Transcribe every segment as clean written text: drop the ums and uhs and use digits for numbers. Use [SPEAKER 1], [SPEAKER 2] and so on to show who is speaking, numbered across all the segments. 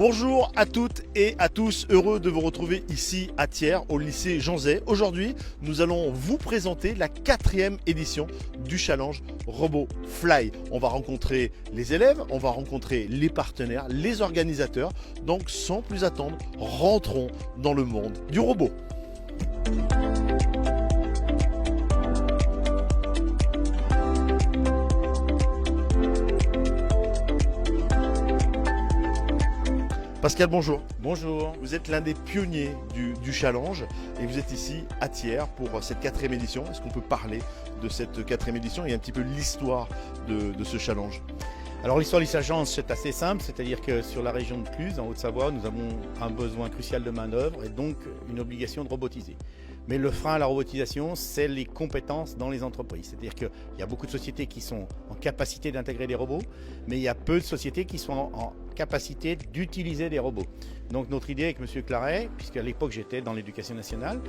[SPEAKER 1] Bonjour à toutes et à tous, heureux de vous retrouver ici à Thiers au lycée Jean Zay. Aujourd'hui, nous allons vous présenter la 4e édition du challenge Robot Fly. On va rencontrer les élèves, on va rencontrer les partenaires, les organisateurs. Donc sans plus attendre, rentrons dans le monde du robot. Pascal, bonjour.
[SPEAKER 2] Bonjour.
[SPEAKER 1] Vous êtes l'un des pionniers du challenge et vous êtes ici à Thiers pour cette 4e édition. Est-ce qu'on peut parler de cette 4e édition et un petit peu l'histoire de ce challenge?
[SPEAKER 2] Alors l'histoire du challenge, c'est assez simple, c'est-à-dire que sur la région de Cluse, en Haute-Savoie, nous avons un besoin crucial de main-d'œuvre et donc une obligation de robotiser. Mais le frein à la robotisation, c'est les compétences dans les entreprises. C'est-à-dire qu'il y a beaucoup de sociétés qui sont en capacité d'intégrer des robots, mais il y a peu de sociétés qui sont en capacité d'utiliser des robots. Donc notre idée avec M. Claret, puisqu'à l'époque j'étais dans l'éducation nationale,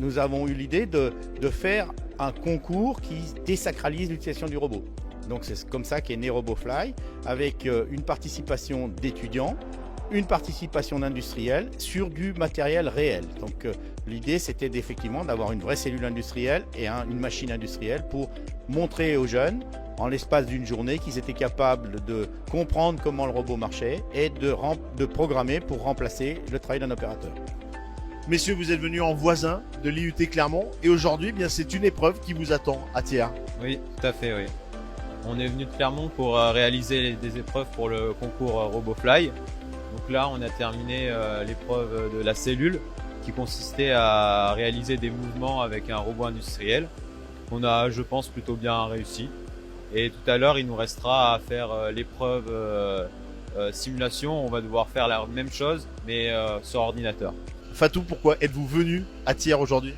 [SPEAKER 2] nous avons eu l'idée de faire un concours qui désacralise l'utilisation du robot. Donc c'est comme ça qu'est né RobotFly, avec une participation d'étudiants, une participation d'industriels sur du matériel réel. Donc l'idée c'était effectivement d'avoir une vraie cellule industrielle et une machine industrielle pour montrer aux jeunes, en l'espace d'une journée, qu'ils étaient capables de comprendre comment le robot marchait et de programmer pour remplacer le travail d'un opérateur.
[SPEAKER 1] Messieurs, vous êtes venus en voisin de l'IUT Clermont et aujourd'hui, eh bien, c'est une épreuve qui vous attend à Thiers.
[SPEAKER 3] Oui, tout à fait, oui. On est venu de Clermont pour réaliser des épreuves pour le concours RobotFly. Donc là, on a terminé l'épreuve de la cellule qui consistait à réaliser des mouvements avec un robot industriel. On a, je pense, plutôt bien réussi. Et tout à l'heure, il nous restera à faire l'épreuve simulation. On va devoir faire la même chose, mais sur ordinateur.
[SPEAKER 1] Fatou, pourquoi êtes-vous venu à Thiers aujourd'hui?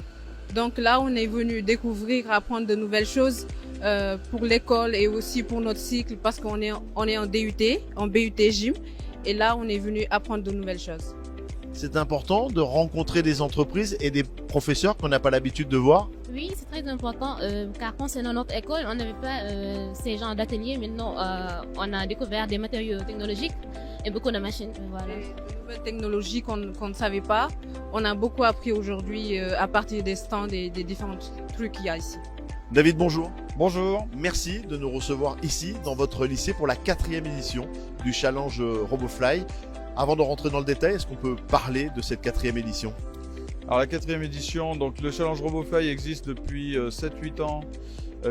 [SPEAKER 4] Donc là, on est venu découvrir, apprendre de nouvelles choses pour l'école et aussi pour notre cycle parce qu'on est en DUT, en BUT Gym. Et là, on est venu apprendre de nouvelles choses.
[SPEAKER 1] C'est important de rencontrer des entreprises et des professeurs qu'on n'a pas l'habitude de voir.
[SPEAKER 5] Oui, c'est très important car concernant notre école, on n'avait pas ces genres d'ateliers. Maintenant, on a découvert des matériaux technologiques et beaucoup de machines. Voilà.
[SPEAKER 4] De nouvelles technologies qu'on ne savait pas. On a beaucoup appris aujourd'hui à partir des stands et des différents trucs qu'il y a ici.
[SPEAKER 1] David, bonjour.
[SPEAKER 2] Bonjour.
[SPEAKER 1] Merci de nous recevoir ici dans votre lycée pour la 4e édition du challenge RobotFly. Avant de rentrer dans le détail, est-ce qu'on peut parler de cette 4e édition?
[SPEAKER 6] Alors la 4e édition, donc le challenge RobotFly existe depuis 7-8 ans,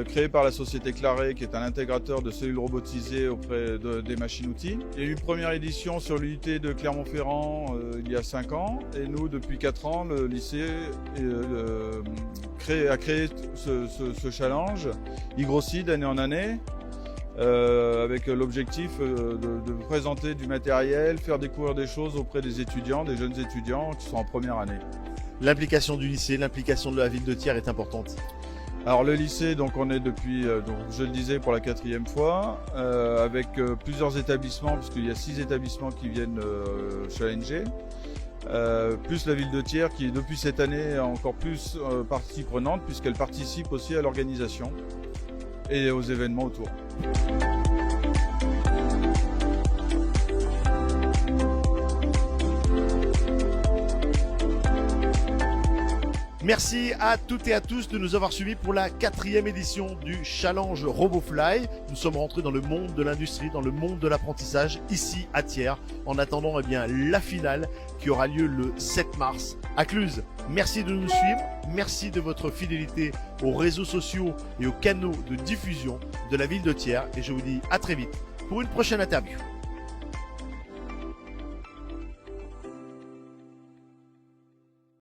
[SPEAKER 6] créé par la société Claret, qui est un intégrateur de cellules robotisées auprès des machines-outils. Il y a eu une première édition sur l'UT de Clermont-Ferrand il y a 5 ans, et nous, depuis 4 ans, le lycée a créé ce challenge. Il grossit d'année en année. Avec l'objectif de présenter du matériel, faire découvrir des choses auprès des étudiants, des jeunes étudiants qui sont en première année.
[SPEAKER 1] L'implication du lycée, l'implication de la ville de Thiers est importante.
[SPEAKER 6] Alors le lycée, donc on est depuis, donc je le disais, pour la 4e fois, avec plusieurs établissements, puisqu'il y a 6 établissements qui viennent challenger, plus la ville de Thiers qui depuis cette année est encore plus partie prenante, puisqu'elle participe aussi à l'organisation et aux événements autour.
[SPEAKER 1] Merci à toutes et à tous de nous avoir suivis pour la 4e édition du challenge RobotFly. Nous sommes rentrés dans le monde de l'industrie, dans le monde de l'apprentissage ici à Thiers, en attendant eh bien, la finale qui aura lieu le 7 mars à Cluse. Merci de nous suivre, merci de votre fidélité aux réseaux sociaux et aux canaux de diffusion de la ville de Thiers et je vous dis à très vite pour une prochaine interview.